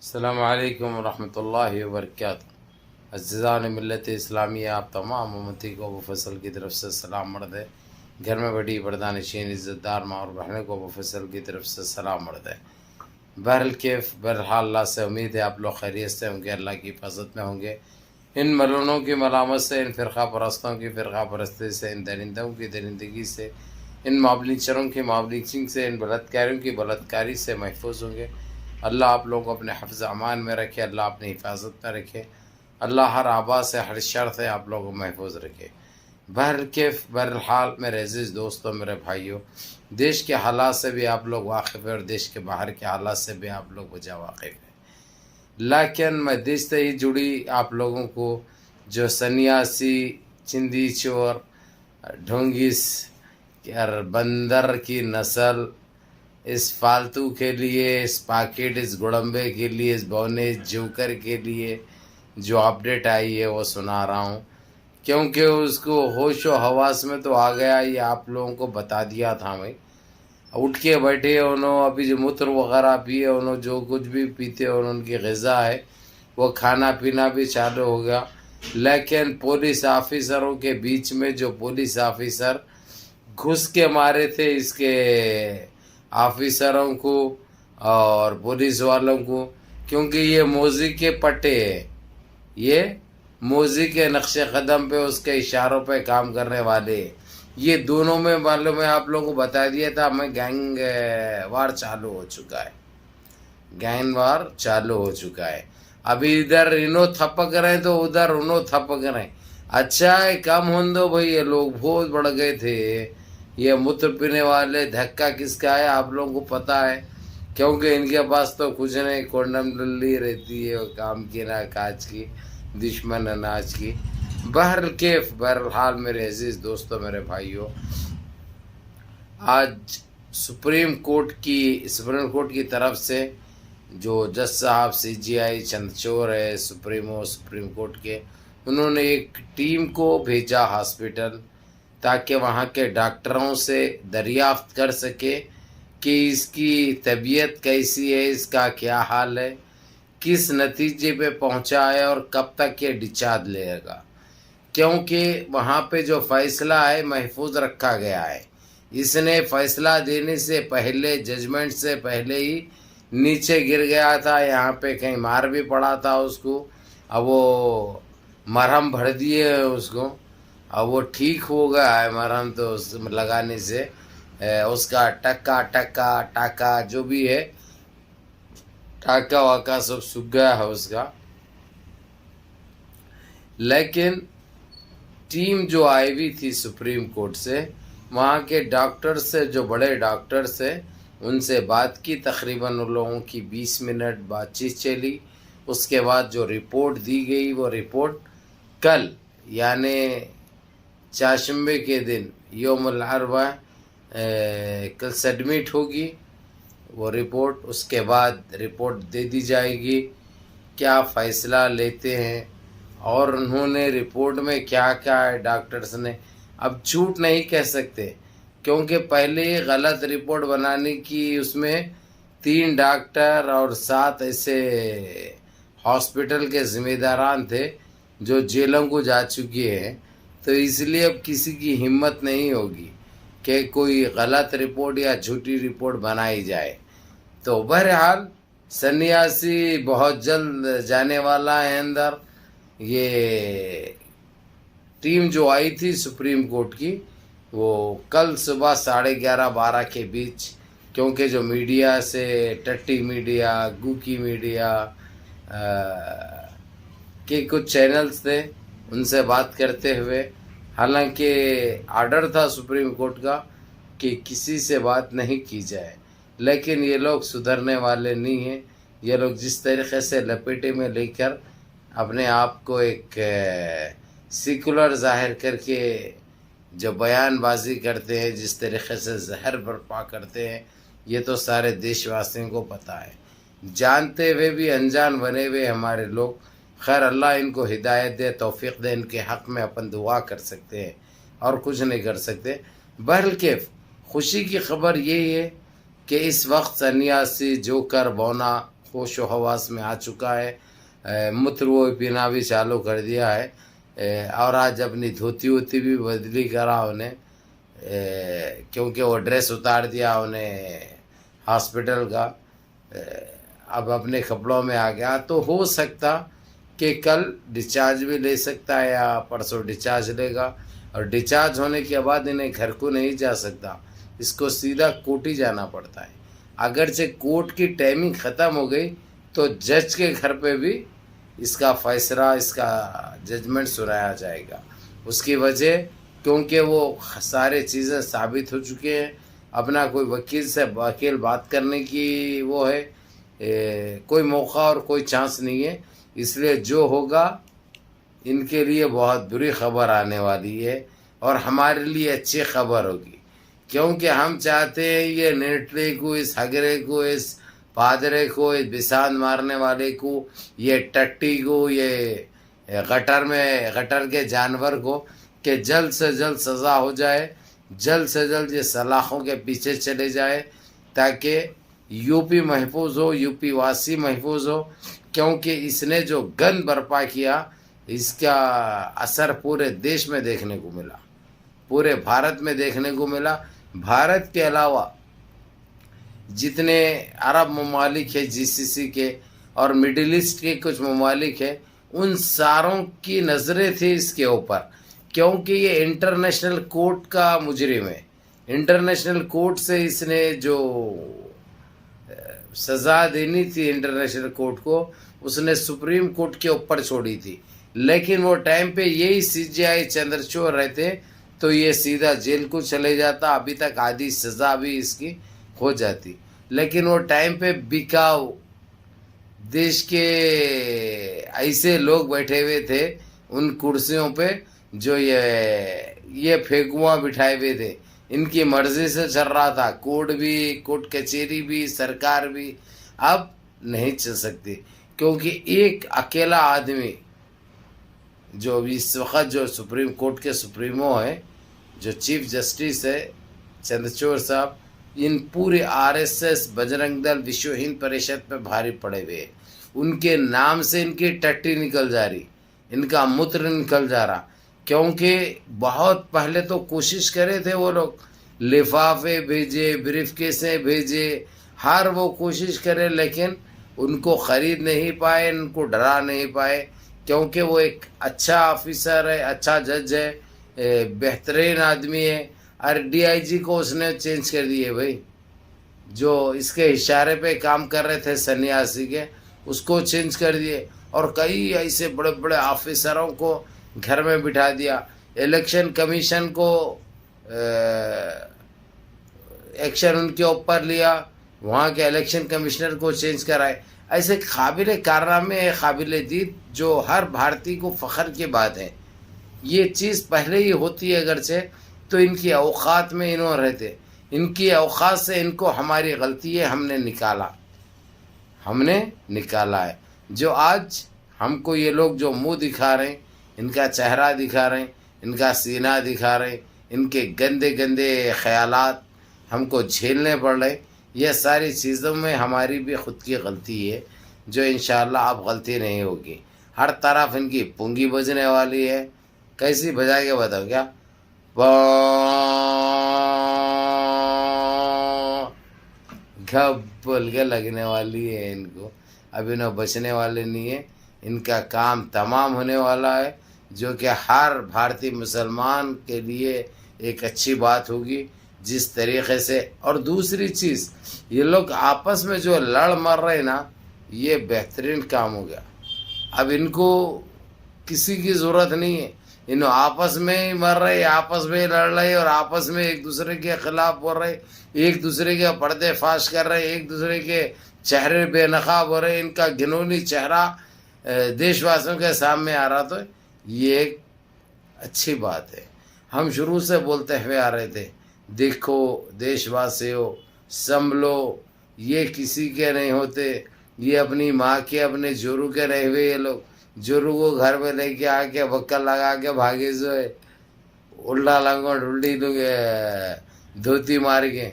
السلام علیکم ورحمۃ اللہ وبرکاتہ۔ عزیزان ملت اسلامیہ، آپ تمام امتی کو ابو فصل کی طرف سے سلام مرد ہے۔ گھر میں بڑی پردانشین عزت دار ماں اور بہنوں کو ابو فصل کی طرف سے سلام مرد ہے۔ بہرحال اللہ سے امید ہے آپ لوگ خیریت سے ہوں گے، اللہ کی حفاظت میں ہوں گے۔ ان ملونوں کی ملامت سے، ان فرقہ پرستوں کی فرقہ پرستی سے، ان درندوں کی درندگی سے، ان معاملچروں کی معاملچنگ سے، ان بلاتکاریوں کی بلاتکاری سے محفوظ ہوں گے۔ اللہ آپ لوگوں کو اپنے حفظ امان میں رکھے، اللہ اپنی حفاظت میں رکھے، اللہ ہر آبا سے، ہر شر سے آپ لوگوں کو محفوظ رکھے۔ بہرحال میرے عزیز دوستوں، میرے بھائیوں، دیش کے حالات سے بھی آپ لوگ واقف ہیں اور دیش کے باہر کے حالات سے بھی آپ لوگ وجہ واقف ہیں، لیکن میں دیش سے ہی جڑی آپ لوگوں کو جو سنیاسی، چندی چور، ڈھونگیس اور بندر کی نسل اس فالتو کے لیے، اس پاکٹ، اس گڑمبے کے لیے، اس بونے جوکر کے لیے جو اپڈیٹ آئی ہے وہ سنا رہا ہوں، کیونکہ اس کو ہوش و حواس میں تو آ گیا۔ یہ آپ لوگوں کو بتا دیا تھا میں، اٹھ کے بیٹھے انہوں، ابھی جو موتر وغیرہ پیے انہوں، جو کچھ بھی پیتے انہوں، ان کی غذا ہے وہ کھانا پینا بھی چالو ہو گیا۔ لیکن پولیس آفیسروں کے بیچ میں جو پولیس آفیسر گھس کے مارے تھے اس کے آفیسروں کو اور پولیس والوں کو، کیونکہ یہ موزی کے پٹے ہیں، یہ موزی کے نقش قدم پہ، اس کے اشاروں پہ کام کرنے والے ہیں۔ یہ دونوں میں معلوم ہے، آپ لوگوں کو بتا دیا تھا میں، گینگ وار چالو ہو چکا ہے، گینگ وار چالو ہو چکا ہے۔ ابھی ادھر انہوں تھپک رہے تو ادھر انہوں تھپک رہے۔ اچھا ہے کم ہوں دو بھائی، یہ لوگ بہت بڑھ گئے تھے۔ یہ متر پینے والے دھکا کس کا ہے آپ لوگوں کو پتا ہے، کیونکہ ان کے پاس تو کچھ نہیں، کونڈم ڈلی رہتی ہے، کام کی نہ کاج کی، دشمن اناج کی۔ بہرحال میرے عزیز دوستوں، میرے بھائیوں، آج سپریم کورٹ کی طرف سے جو جج صاحب CGI چند چور ہے سپریم کورٹ کے، انہوں نے ایک ٹیم کو بھیجا ہاسپٹل تاکہ وہاں کے ڈاکٹروں سے دریافت کر سکے کہ اس کی طبیعت کیسی ہے، اس کا کیا حال ہے، کس نتیجے پہ پہنچا ہے اور کب تک یہ ڈسچارج لے گا، کیونکہ وہاں پہ جو فیصلہ ہے محفوظ رکھا گیا ہے۔ اس نے فیصلہ دینے سے پہلے، ججمنٹ سے پہلے ہی نیچے گر گیا تھا، یہاں پہ کہیں مار بھی پڑا تھا اس کو، اب وہ مرہم بھر دیے اس کو، اب وہ ٹھیک ہو گیا ہے مرہم تو اس لگانے سے، اس کا ٹاکا جو بھی ہے، ٹاکا واکا سب سوکھ گیا ہے اس کا۔ لیکن ٹیم جو آئی ہوئی تھی سپریم کورٹ سے، وہاں کے ڈاکٹر سے، جو بڑے ڈاکٹر سے، ان سے بات کی، تقریباً ان لوگوں کی 20 منٹ بات چیت چلی۔ اس کے بعد جو رپورٹ دی گئی، وہ رپورٹ کل یعنی چاشمبے کے دن، یوم الاربعاء، کل سبمٹ ہوگی وہ رپورٹ۔ اس کے بعد رپورٹ دے دی جائے گی، کیا فیصلہ لیتے ہیں، اور انہوں نے رپورٹ میں کیا کیا ہے ڈاکٹرز نے۔ اب جھوٹ نہیں کہہ سکتے، کیونکہ پہلے غلط رپورٹ بنانے کی اس میں 3 ڈاکٹر اور 7 ایسے ہاسپٹل کے ذمہ داران تھے جو جیلوں کو جا چکے ہیں، تو اس لیے اب کسی کی ہمت نہیں ہوگی کہ کوئی غلط رپورٹ یا جھوٹی رپورٹ بنائی جائے۔ تو بہرحال سنیاسی بہت جلد جانے والا ہے اندر۔ یہ ٹیم جو آئی تھی سپریم کورٹ کی، وہ کل صبح 11:30-12 کے بیچ، کیونکہ جو میڈیا سے، ٹٹی میڈیا، گوکی میڈیا کے کچھ چینلز تھے، ان سے بات کرتے ہوئے، حالانکہ آرڈر تھا سپریم کورٹ کا کہ کسی سے بات نہیں کی جائے، لیکن یہ لوگ سدھرنے والے نہیں ہیں۔ یہ لوگ جس طریقے سے لپیٹے میں لے کر اپنے آپ کو ایک سیکولر ظاہر کر کے جو بیان بازی کرتے ہیں، جس طریقے سے زہر برپا کرتے ہیں، یہ تو سارے دیش واسیوں کو پتہ ہے۔ جانتے ہوئے بھی انجان بنے ہوئے ہمارے لوگ، خیر اللہ ان کو ہدایت دے، توفیق دے، ان کے حق میں اپن دعا کر سکتے ہیں اور کچھ نہیں کر سکتے۔ بلکہ خوشی کی خبر یہی ہے کہ اس وقت سنیاسی، جوکر، بونا ہوش و حواس میں آ چکا ہے، متر وہ پینا بھی چالو کر دیا ہے، اور آج اپنی دھوتی ووتی بھی بدلی کرا انہیں، کیونکہ وہ ڈریس اتار دیا انہیں ہاسپٹل کا، اب اپنے کپڑوں میں آ گیا. تو ہو سکتا کہ کل ڈسچارج بھی لے سکتا ہے یا پرسوں ڈسچارج لے گا، اور ڈسچارج ہونے کے بعد انہیں گھر کو نہیں جا سکتا، اس کو سیدھا کوٹ ہی جانا پڑتا ہے. اگرچہ کورٹ کی ٹائمنگ ختم ہو گئی تو جج کے گھر پہ بھی اس کا فیصلہ، اس کا ججمنٹ سنایا جائے گا. اس کی وجہ کیونکہ وہ سارے چیزیں ثابت ہو چکے ہیں، اپنا کوئی وکیل بات کرنے کی وہ ہے، کوئی موقع اور کوئی چانس نہیں ہے. اس لیے جو ہوگا ان کے لیے بہت بری خبر آنے والی ہے، اور ہمارے لیے اچھی خبر ہوگی، کیونکہ ہم چاہتے ہیں یہ نیٹلے کو، اس ہگرے کو، اس پادرے کو، اس بسان مارنے والے کو، یہ ٹٹی کو، یہ گٹر کے جانور کو، کہ جلد سے جلد سزا ہو جائے، جلد سے جلد یہ سلاخوں کے پیچھے چلے جائے، تاکہ یو پی محفوظ ہو، یو پی واسی محفوظ ہو. کیونکہ اس نے جو گند برپا کیا، اس کا اثر پورے دیش میں دیکھنے کو ملا، پورے بھارت میں دیکھنے کو ملا. بھارت کے علاوہ جتنے عرب ممالک ہیں جی سی سی کے اور مڈل ایسٹ کے کچھ ممالک ہیں، ان ساروں کی نظریں تھیں اس کے اوپر، کیونکہ یہ انٹرنیشنل کورٹ کا مجرم ہے. انٹرنیشنل کورٹ سے اس نے جو سزا دینی تھی انٹرنیشنل کورٹ کو، اس نے سپریم کورٹ کے اوپر چھوڑی تھی. لیکن وہ ٹائم پہ یہی سی جی آئی چندرچوڑ رہتے تو یہ سیدھا جیل کو چلے جاتا، ابھی تک آدھی سزا بھی اس کی ہو جاتی. لیکن وہ ٹائم پہ بکاؤ دیش کے ایسے لوگ بیٹھے ہوئے تھے ان کرسیوں پہ، جو یہ پھینکواں بٹھائے ہوئے تھے، ان کی مرضی سے چل رہا تھا. کورٹ کچہری بھی، سرکار بھی اب نہیں چل سکتی، کیونکہ ایک اکیلا آدمی جو اس وقت جو سپریم کورٹ کے سپریمو ہے، جو چیف جسٹس ہے چندرچوڑ صاحب، ان پورے آر ایس ایس، بجرنگ دل، وشو ہند پریشد پہ بھاری پڑے ہوئے ہیں. ان کے نام سے ان کی ٹٹی نکل جا رہی، ان کا متر نکل جا رہا، کیونکہ بہت پہلے تو کوشش کرے تھے وہ لوگ، لفافے بھیجے، بریف کیسیں بھیجے، ہر وہ کوشش کرے، لیکن ان کو خرید نہیں پائے، ان کو ڈرا نہیں پائے، کیونکہ وہ ایک اچھا آفیسر ہے، اچھا جج ہے، بہترین آدمی ہے. اور ڈی آئی جی کو اس نے چینج کر دیے بھائی، جو اس کے اشارے پہ کام کر رہے تھے سنیاسی کے، اس کو چینج کر دیے، اور کئی ایسے بڑے بڑے آفیسروں کو گھر میں بٹھا دیا. الیکشن کمیشن کو ایکشن ان کے اوپر لیا، وہاں کے الیکشن کمشنر کو چینج کرائے. ایسے قابل کارنامے، قابل دید، جو ہر بھارتی کو فخر کی بات ہے. یہ چیز پہلے ہی ہوتی ہے اگرچہ، تو ان کی اوقات میں انہوں رہتے، ان کی اوقات سے ان کو ہماری غلطی ہے، ہم نے نکالا ہے. جو آج ہم کو یہ لوگ جو منہ دکھا رہے ہیں، ان کا چہرہ دکھا رہے ہیں، ان کا سینہ دکھا رہے ہیں، ان کے گندے گندے خیالات ہم کو جھیلنے پڑ رہے، یہ ساری چیزوں میں ہماری بھی خود کی غلطی ہے، جو انشاءاللہ اب غلطی نہیں ہوگی. ہر طرف ان کی پونگی بجنے والی ہے. کیسی بجا کے بتاؤ کیا؟ گھب بول کے لگنے والی ہے ان کو، اب انہیں بچنے والے نہیں ہیں. ان کا کام تمام ہونے والا ہے، جو کہ ہر بھارتی مسلمان کے لیے ایک اچھی بات ہوگی. جس طریقے سے، اور دوسری چیز، یہ لوگ آپس میں جو لڑ مر رہے نا، یہ بہترین کام ہو گیا. اب ان کو کسی کی ضرورت نہیں ہے، انہوں آپس میں ہی مر رہے، آپس میں ہی لڑ رہے، اور آپس میں ایک دوسرے کے خلاف بول رہے، ایک دوسرے کے پردے فاش کر رہے، ایک دوسرے کے چہرے بے نقاب ہو رہے. ان کا گھنونی چہرہ دیش واسیوں کے سامنے آ رہا، تو یہ ایک اچھی بات ہے. ہم شروع سے بولتے ہوئے آ رہے تھے، دیکھو دیش واسیوں، سنبھلو، یہ کسی کے نہیں ہوتے، یہ اپنی ماں کے، اپنے جورو کے رہے ہوئے. یہ لوگ جورو کو گھر میں لے کے آ کے بکر لگا کے بھاگے جو ہے، الٹا لنگوٹ الٹی دھوتی مار کے،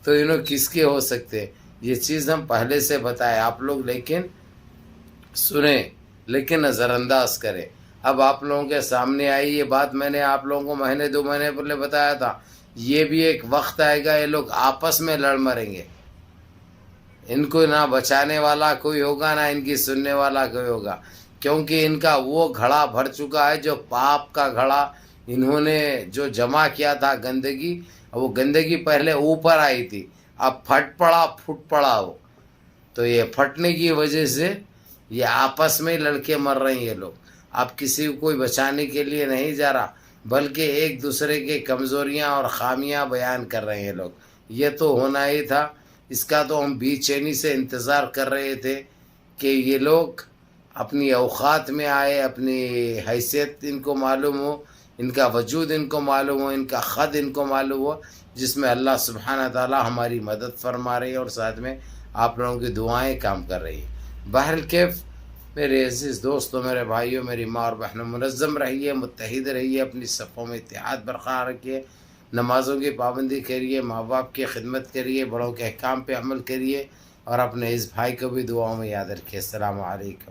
تو انہوں کس کے ہو سکتے؟ یہ چیز ہم پہلے سے بتائے آپ لوگ لیکن سنیں لیکن نظر انداز کریں. اب آپ لوگوں کے سامنے آئی یہ بات، میں نے آپ لوگوں کو مہینے 2 مہینے پہلے بتایا تھا. یہ بھی ایک وقت آئے گا یہ لوگ آپس میں لڑ مریں گے. ان کو نہ بچانے والا کوئی ہوگا نہ ان کی سننے والا کوئی ہوگا، کیونکہ ان کا وہ گھڑا بھر چکا ہے جو پاپ کا گھڑا انہوں نے جو جمع کیا تھا گندگی. وہ گندگی پہلے اوپر آئی تھی، اب پھٹ پڑا وہ. تو یہ پھٹنے کی وجہ سے یہ آپس میں لڑکے مر رہے ہیں یہ لوگ. اب کسی کو کوئی بچانے کے لیے نہیں جا رہا، بلکہ ایک دوسرے کے کمزوریاں اور خامیاں بیان کر رہے ہیں لوگ. یہ تو ہونا ہی تھا. اس کا تو ہم بے چینی سے انتظار کر رہے تھے کہ یہ لوگ اپنی اوقات میں آئے، اپنی حیثیت ان کو معلوم ہو، ان کا وجود ان کو معلوم ہو، ان کا خد ان کو معلوم ہو، جس میں اللہ سبحانہ تعالی ہماری مدد فرما رہی ہے اور ساتھ میں آپ لوگوں کی دعائیں کام کر رہی ہیں. بہرکیف میرے عزیز دوستوں، میرے بھائیوں، میری ماں اور بہنوں، منظم رہیے، متحد رہیے، اپنی صفوں میں اتحاد برقرار رکھیے، نمازوں کی پابندی کریے، ماں باپ کی خدمت کریے، بڑوں کے احکام پہ عمل کریے، اور اپنے اس بھائی کو بھی دعاؤں میں یاد رکھیے. السلام علیکم.